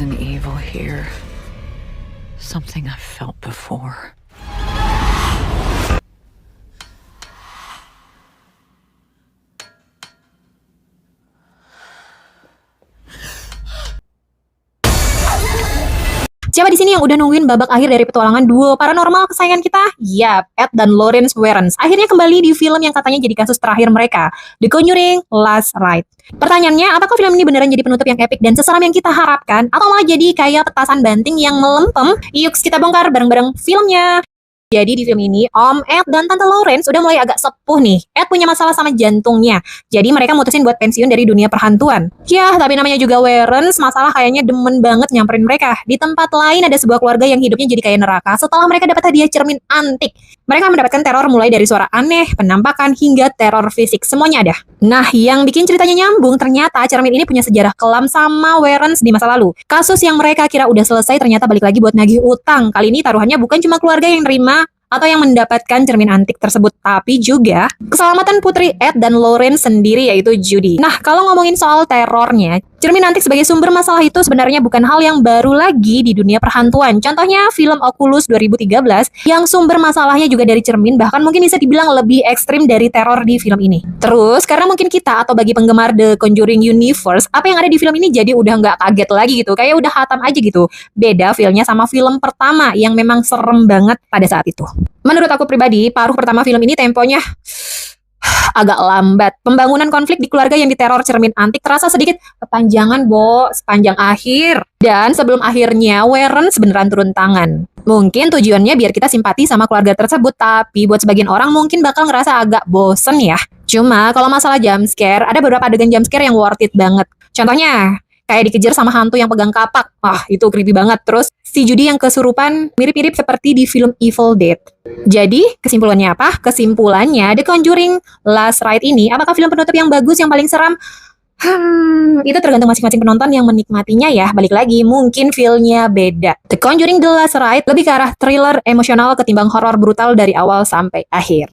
There's an evil here. Something I've felt before. Siapa di sini yang udah nungguin babak akhir dari petualangan duo paranormal kesayangan kita? Yap, Ed dan Lawrence Warren akhirnya kembali di film yang katanya jadi kasus terakhir mereka, The Conjuring Last Rite. Pertanyaannya, apakah film ini beneran jadi penutup yang epik dan seseram yang kita harapkan? Atau malah jadi kayak petasan banting yang melempem? Yuk kita bongkar bareng-bareng filmnya. Jadi di film ini, Om Ed dan Tante Lawrence udah mulai agak sepuh nih. Ed punya masalah sama jantungnya. Jadi mereka mutusin buat pensiun dari dunia perhantuan. Yah, tapi namanya juga Warrens, masalah kayaknya demen banget nyamperin mereka. Di tempat lain ada sebuah keluarga yang hidupnya jadi kayak neraka setelah mereka dapat hadiah cermin antik. Mereka mendapatkan teror mulai dari suara aneh, penampakan, hingga teror fisik. Semuanya ada. Nah, yang bikin ceritanya nyambung, ternyata cermin ini punya sejarah kelam sama Warrens di masa lalu. Kasus yang mereka kira udah selesai ternyata balik lagi buat nagih utang. Kali ini taruhannya bukan cuma keluarga yang nerima atau yang mendapatkan cermin antik tersebut, tapi juga keselamatan putri Ed dan Lawrence sendiri, yaitu Judy. Nah, kalau ngomongin soal terornya, cermin antik sebagai sumber masalah itu sebenarnya bukan hal yang baru lagi di dunia perhantuan. Contohnya film Oculus 2013 yang sumber masalahnya juga dari cermin, bahkan mungkin bisa dibilang lebih ekstrim dari teror di film ini. Terus, karena mungkin kita atau bagi penggemar The Conjuring Universe, apa yang ada di film ini jadi udah nggak kaget lagi gitu, kayak udah hatam aja gitu. Beda filmnya sama film pertama yang memang serem banget pada saat itu. Menurut aku pribadi, paruh pertama film ini temponya agak lambat. Pembangunan konflik di keluarga yang diteror cermin antik terasa sedikit kepanjangan, sepanjang akhir. Dan sebelum akhirnya, Warren beneran turun tangan. Mungkin tujuannya biar kita simpati sama keluarga tersebut, tapi buat sebagian orang mungkin bakal ngerasa agak bosen ya. Cuma kalau masalah jump scare, ada beberapa adegan jump scare yang worth it banget. Contohnya, kayak dikejar sama hantu yang pegang kapak. Wah, itu creepy banget. Terus, si Judy yang kesurupan mirip-mirip seperti di film Evil Dead. Jadi, kesimpulannya apa? Kesimpulannya, The Conjuring Last Rite ini, apakah film penutup yang bagus, yang paling seram? Itu tergantung masing-masing penonton yang menikmatinya ya. Balik lagi, mungkin feel-nya beda. The Conjuring The Last Rite lebih ke arah thriller emosional ketimbang horor brutal dari awal sampai akhir.